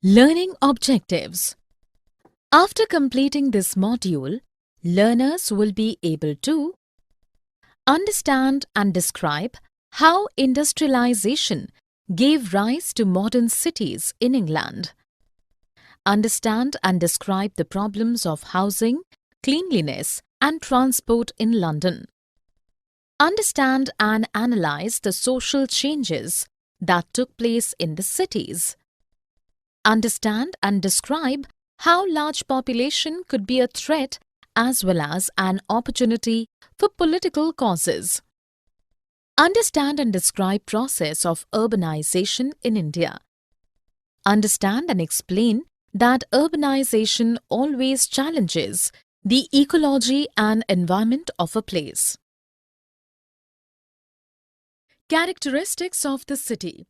Learning objectives. After completing this module, learners will be able to understand and describe how industrialization gave rise to modern cities in England. Understand and describe the problems of housing, cleanliness, and transport in London. Understand and analyze the social changes that took place in the cities. Understand and describe how large population could be a threat as well as an opportunity for political causes. Understand and describe process of urbanization in India. Understand and explain that urbanization always challenges the ecology and environment of a place. Characteristics of the city.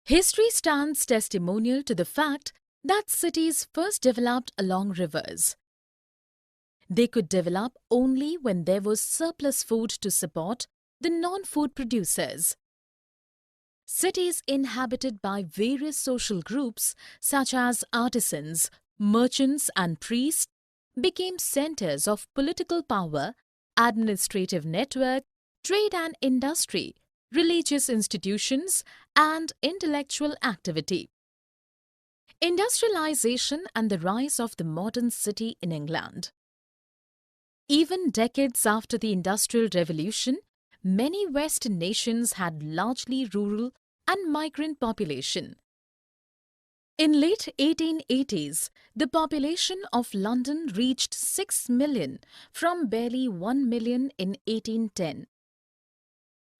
History stands testimonial to the fact that cities first developed along rivers. They could develop only when there was surplus food to support the non-food producers. Cities inhabited by various social groups such as artisans, merchants and priests became centers of political power, administrative network, trade and industry, religious institutions, and intellectual activity. Industrialization and the rise of the modern city in England. Even decades after the Industrial Revolution, many Western nations had largely rural and migrant population. In late 1880s, the population of London reached 6 million from barely 1 million in 1810.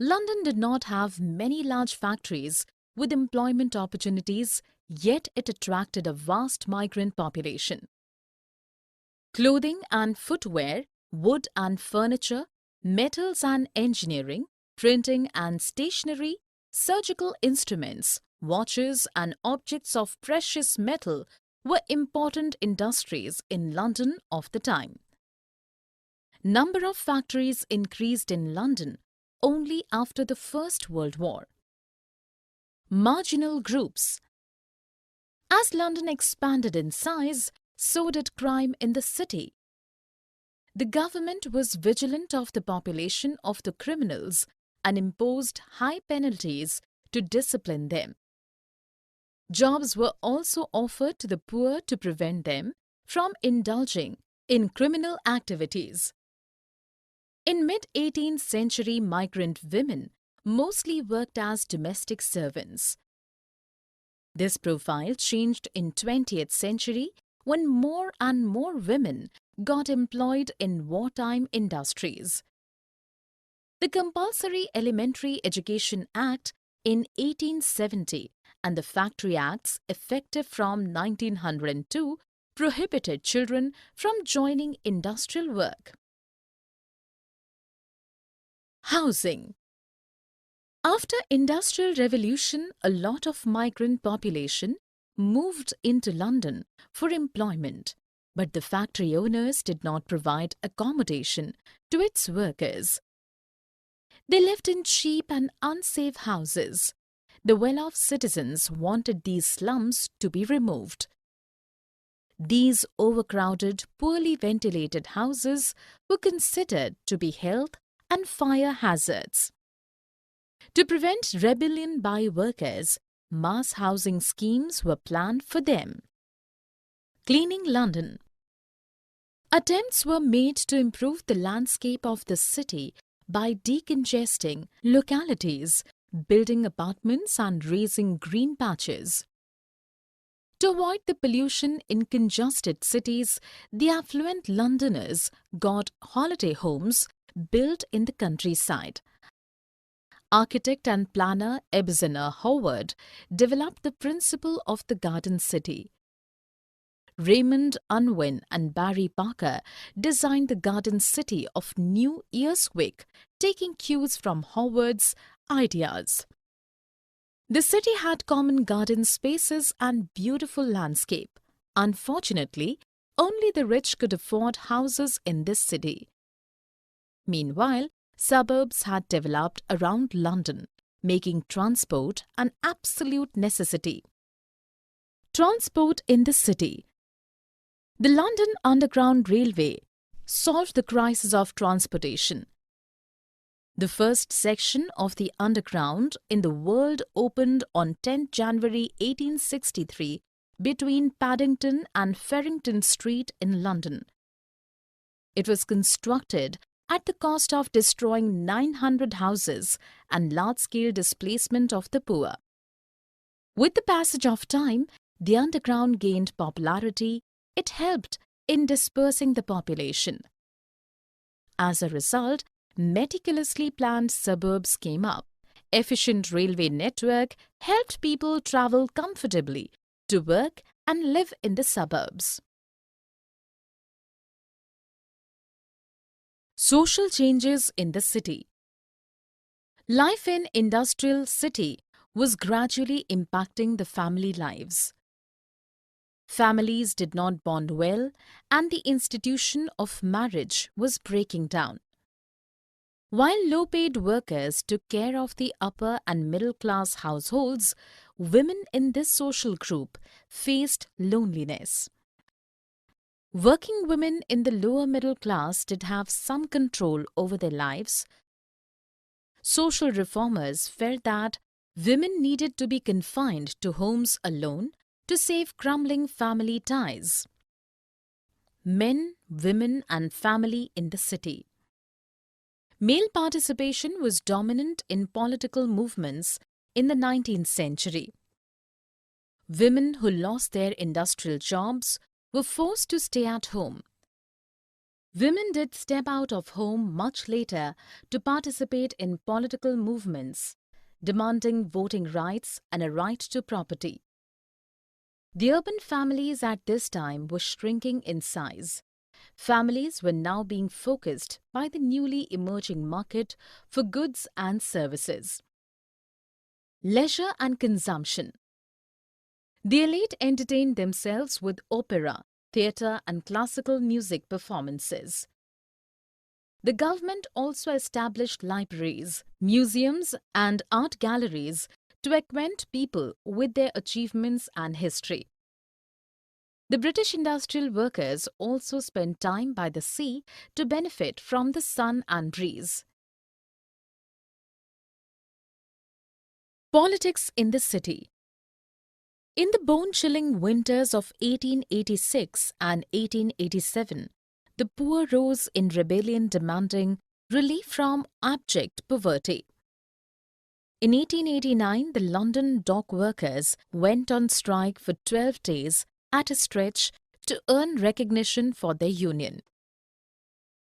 London did not have many large factories with employment opportunities, yet it attracted a vast migrant population. Clothing and footwear, wood and furniture, metals and engineering, printing and stationery, surgical instruments, watches and objects of precious metal were important industries in London of the time. Number of factories increased in London only after the First World War. Marginal groups. As London expanded in size, so did crime in the city. The government was vigilant of the population of the criminals and imposed high penalties to discipline them. Jobs were also offered to the poor to prevent them from indulging in criminal activities. In mid-18th century, migrant women mostly worked as domestic servants. This profile changed in 20th century when more and more women got employed in wartime industries. The Compulsory Elementary Education Act in 1870 and the Factory Acts effective from 1902 prohibited children from joining industrial work. Housing. After Industrial Revolution, a lot of migrant population moved into London for employment, but the factory owners did not provide accommodation to its workers. They lived in cheap and unsafe houses. The well-off citizens wanted these slums to be removed. These overcrowded, poorly ventilated houses were considered to be health and fire hazards. To prevent rebellion by workers, mass housing schemes were planned for them. Cleaning London. Attempts were made to improve the landscape of the city by decongesting localities, building apartments and raising green patches. To avoid the pollution in congested cities, the affluent Londoners got holiday homes built in the countryside. Architect and planner Ebenezer Howard developed the principle of the garden city. Raymond Unwin and Barry Parker designed the garden city of New Earswick, taking cues from Howard's ideas. The city had common garden spaces and beautiful landscape. Unfortunately, only the rich could afford houses in this city. Meanwhile, suburbs had developed around London, making transport an absolute necessity. Transport in the city. The London Underground Railway solved the crisis of transportation. The first section of the Underground in the world opened on 10 January 1863 between Paddington and Farrington Street in London. It was constructed at the cost of destroying 900 houses and large-scale displacement of the poor. With the passage of time, the Underground gained popularity. It helped in dispersing the population. As a result, meticulously planned suburbs came up. Efficient railway network helped people travel comfortably to work and live in the suburbs. Social changes in the city. Life in industrial city was gradually impacting the family lives. Families did not bond well, and the institution of marriage was breaking down. While low-paid workers took care of the upper and middle-class households, women in this social group faced loneliness. Working women in the lower middle class did have some control over their lives. Social reformers felt that women needed to be confined to homes alone to save crumbling family ties. Men, women and family in the city. Male participation was dominant in political movements in the 19th century. Women who lost their industrial jobs were forced to stay at home. Women did step out of home much later to participate in political movements, demanding voting rights and a right to property. The urban families at this time were shrinking in size. Families were now being focused by the newly emerging market for goods and services. Leisure and consumption. The elite entertained themselves with opera, theatre and classical music performances. The government also established libraries, museums and art galleries to acquaint people with their achievements and history. The British industrial workers also spent time by the sea to benefit from the sun and breeze. Politics in the city. In the bone-chilling winters of 1886 and 1887, the poor rose in rebellion demanding relief from abject poverty. In 1889, the London dock workers went on strike for 12 days at a stretch to earn recognition for their union.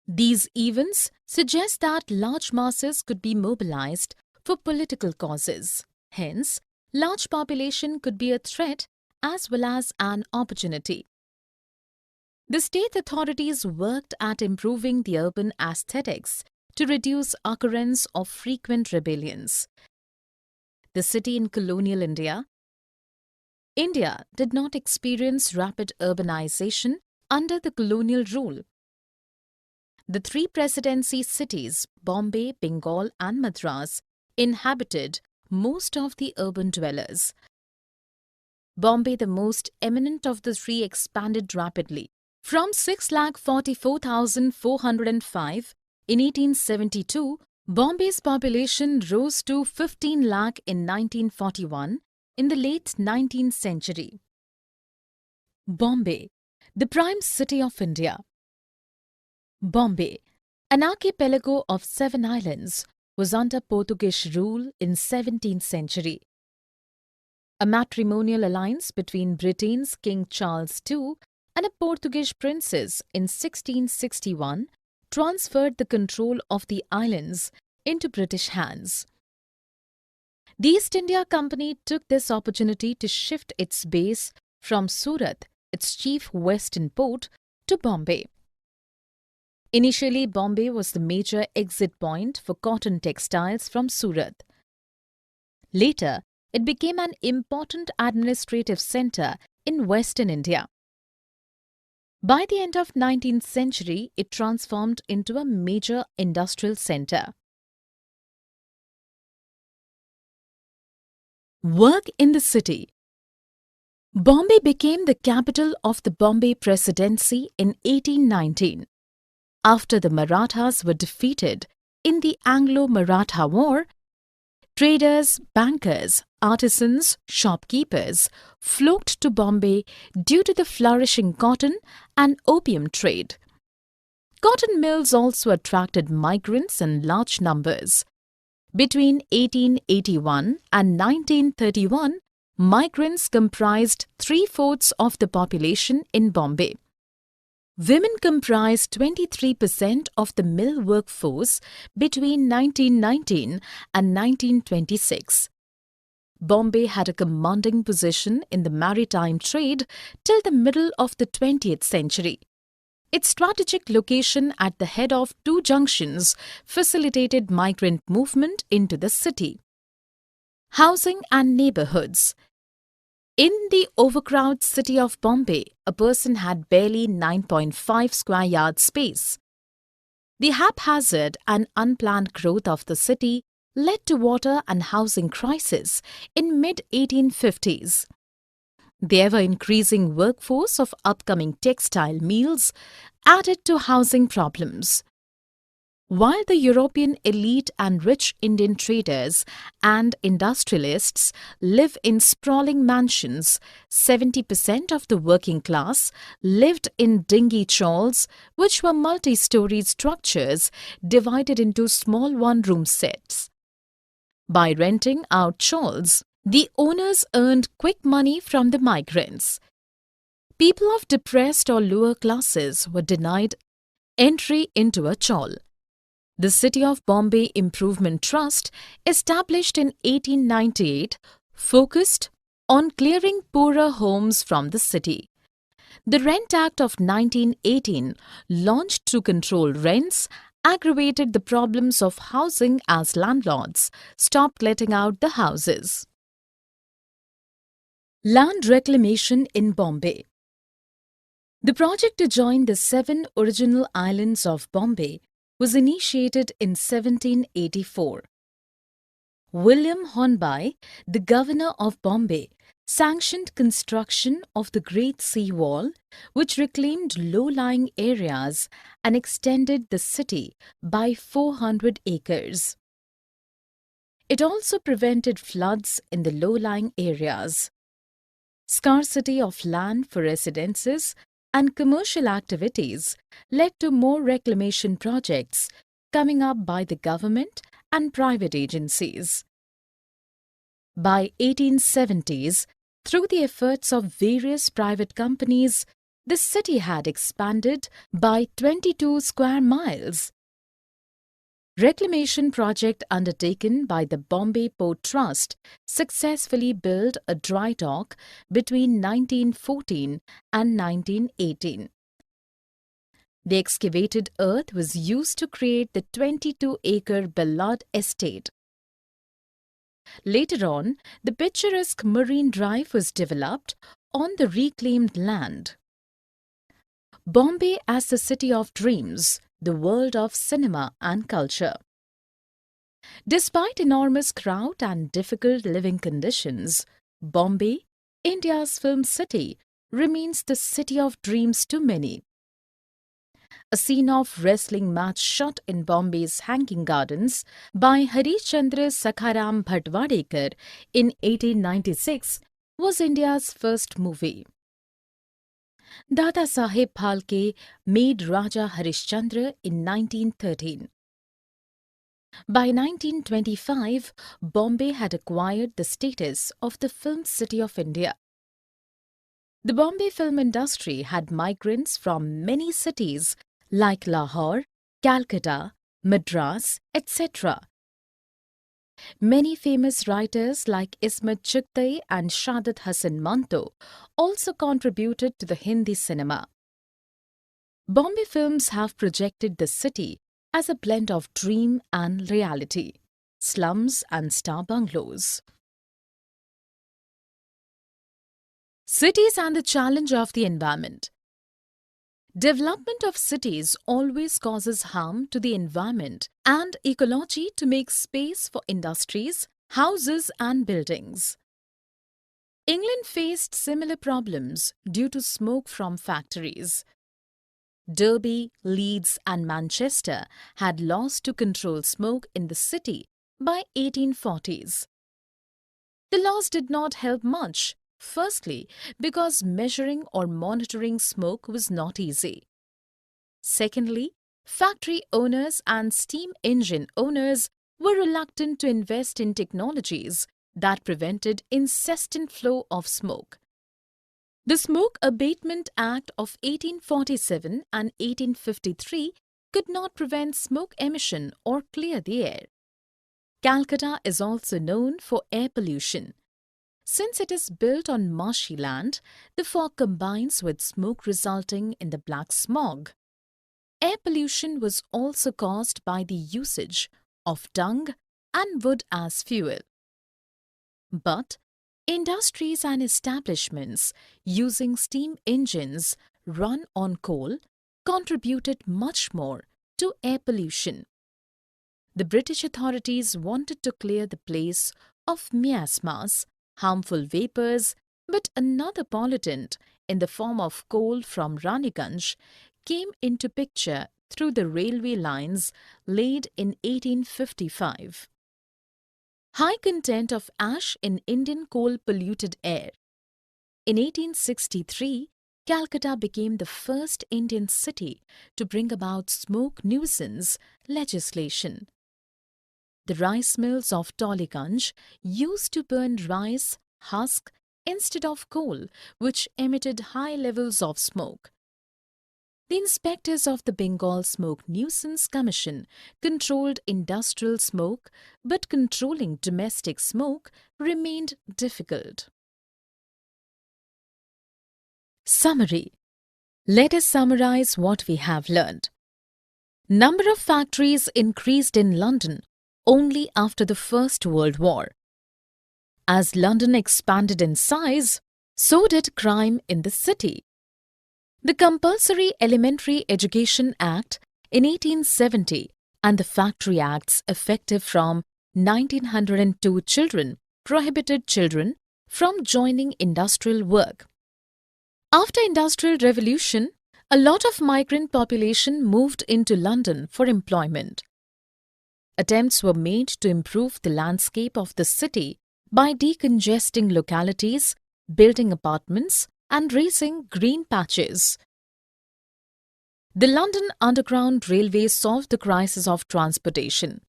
These events suggest that large masses could be mobilized for political causes. Hence, large population could be a threat as well as an opportunity. The state authorities worked at improving the urban aesthetics to reduce occurrence of frequent rebellions. The city in colonial India did not experience rapid urbanization under the colonial rule. The three presidency cities, Bombay, Bengal and Madras, inhabited most of the urban dwellers. Bombay, the most eminent of the three, expanded rapidly. From 6,44,405 in 1872, Bombay's population rose to 15 lakh in 1941 in the late 19th century. Bombay, the prime city of India. Bombay, an archipelago of 7 islands, was under Portuguese rule in 17th century. A matrimonial alliance between Britain's King Charles II and a Portuguese princess in 1661 transferred the control of the islands into British hands. The East India Company took this opportunity to shift its base from Surat, its chief western port, to Bombay. Initially, Bombay was the major exit point for cotton textiles from Surat. Later, it became an important administrative centre in western India. By the end of 19th century, it transformed into a major industrial centre. Work in the city. Bombay became the capital of the Bombay Presidency in 1819. After the Marathas were defeated in the Anglo-Maratha War, traders, bankers, artisans, shopkeepers flocked to Bombay due to the flourishing cotton and opium trade. Cotton mills also attracted migrants in large numbers. Between 1881 and 1931, migrants comprised 3/4 of the population in Bombay. Women comprised 23% of the mill workforce between 1919 and 1926. Bombay had a commanding position in the maritime trade till the middle of the 20th century. Its strategic location at the head of two junctions facilitated migrant movement into the city. Housing and neighborhoods. In the overcrowded city of Bombay, a person had barely 9.5 square yards space. The haphazard and unplanned growth of the city led to water and housing crisis in mid-1850s. The ever-increasing workforce of upcoming textile mills added to housing problems. While the European elite and rich Indian traders and industrialists live in sprawling mansions, 70% of the working class lived in dingy chawls, which were multi-story structures divided into small one-room sets. By renting out chawls, the owners earned quick money from the migrants. People of depressed or lower classes were denied entry into a chawl. The City of Bombay Improvement Trust, established in 1898, focused on clearing poorer homes from the city. The Rent Act of 1918, launched to control rents, aggravated the problems of housing as landlords stopped letting out the houses. Land reclamation in Bombay. The project to join the 7 original islands of Bombay was initiated in 1784. William Hornby, the governor of Bombay, sanctioned construction of the Great Sea Wall, which reclaimed low-lying areas and extended the city by 400 acres. It also prevented floods in the low-lying areas. Scarcity of land for residences and commercial activities led to more reclamation projects coming up by the government and private agencies. By 1870s, through the efforts of various private companies, the city had expanded by 22 square miles. Reclamation project undertaken by the Bombay Port Trust successfully built a dry dock between 1914 and 1918. The excavated earth was used to create the 22-acre Ballard Estate. Later on, the picturesque Marine Drive was developed on the reclaimed land. Bombay as the city of dreams, the world of cinema and culture. Despite enormous crowd and difficult living conditions, Bombay, India's film city, remains the city of dreams to many. A scene of wrestling match shot in Bombay's Hanging Gardens by Harishchandra Sakharam Bhatwadekar in 1896 was India's first movie. Dada Saheb Phalke made Raja Harishchandra in 1913. By 1925, Bombay had acquired the status of the film city of India. The Bombay film industry had migrants from many cities like Lahore, Calcutta, Madras, etc. Many famous writers like Ismat Chugtai and Saadat Hasan Manto also contributed to the Hindi cinema. Bombay films have projected the city as a blend of dream and reality, slums and star bungalows. Cities and the challenge of the environment. Development of cities always causes harm to the environment and ecology to make space for industries, houses and buildings. England faced similar problems due to smoke from factories. Derby, Leeds and Manchester had laws to control smoke in the city by 1840s. The laws did not help much, firstly because measuring or monitoring smoke was not easy. Secondly, factory owners and steam engine owners were reluctant to invest in technologies that prevented incessant flow of smoke. The Smoke Abatement Act of 1847 and 1853 could not prevent smoke emission or clear the air. Calcutta is also known for air pollution. Since it is built on marshy land, the fog combines with smoke resulting in the black smog. Air pollution was also caused by the usage of dung and wood as fuel. But industries and establishments using steam engines run on coal contributed much more to air pollution. The British authorities wanted to clear the place of miasmas, harmful vapours, but another pollutant in the form of coal from Raniganj came into picture through the railway lines laid in 1855. High content of ash in Indian coal polluted air. In 1863, Calcutta became the first Indian city to bring about smoke nuisance legislation. The rice mills of Tollygunge used to burn rice husk instead of coal, which emitted high levels of smoke. The inspectors of the Bengal Smoke Nuisance Commission controlled industrial smoke, but controlling domestic smoke remained difficult. Summary. Let us summarize what we have learned. Number of factories increased in London only after the First World War. As London expanded in size, so did crime in the city. The Compulsory Elementary Education Act in 1870 and the Factory Acts effective from 1902 prohibited children from joining industrial work. After Industrial Revolution, a lot of migrant population moved into London for employment. Attempts were made to improve the landscape of the city by decongesting localities, building apartments, and raising green patches. The London Underground Railway solved the crisis of transportation.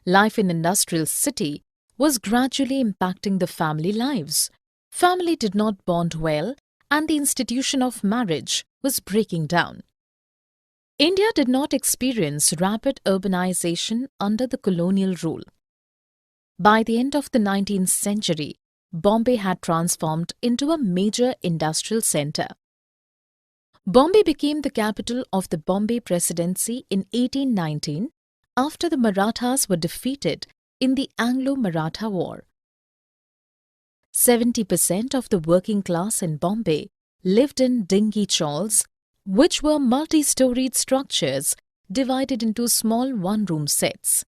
Life in industrial city was gradually impacting the family lives. Family did not bond well, and the institution of marriage was breaking down. India did not experience rapid urbanization under the colonial rule. By the end of the 19th century, Bombay had transformed into a major industrial centre. Bombay became the capital of the Bombay Presidency in 1819 after the Marathas were defeated in the Anglo-Maratha War. 70% of the working class in Bombay lived in dinghy chawls, which were multi-storied structures divided into small one-room sets.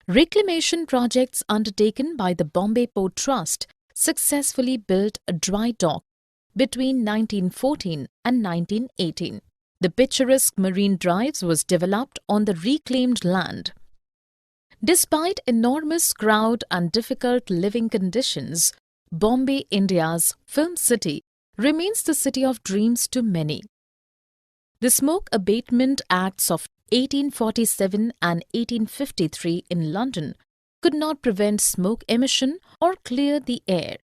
Reclamation projects undertaken by the Bombay Port Trust successfully built a dry dock between 1914 and 1918. The picturesque marine drives was developed on the reclaimed land. Despite enormous crowd and difficult living conditions, Bombay, India's film city, remains the city of dreams to many. The Smoke Abatement Acts of 1847 and 1853 in London could not prevent smoke emission or clear the air.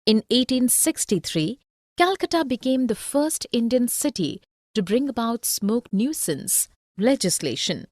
In 1863, Calcutta became the first Indian city to bring about smoke nuisance legislation.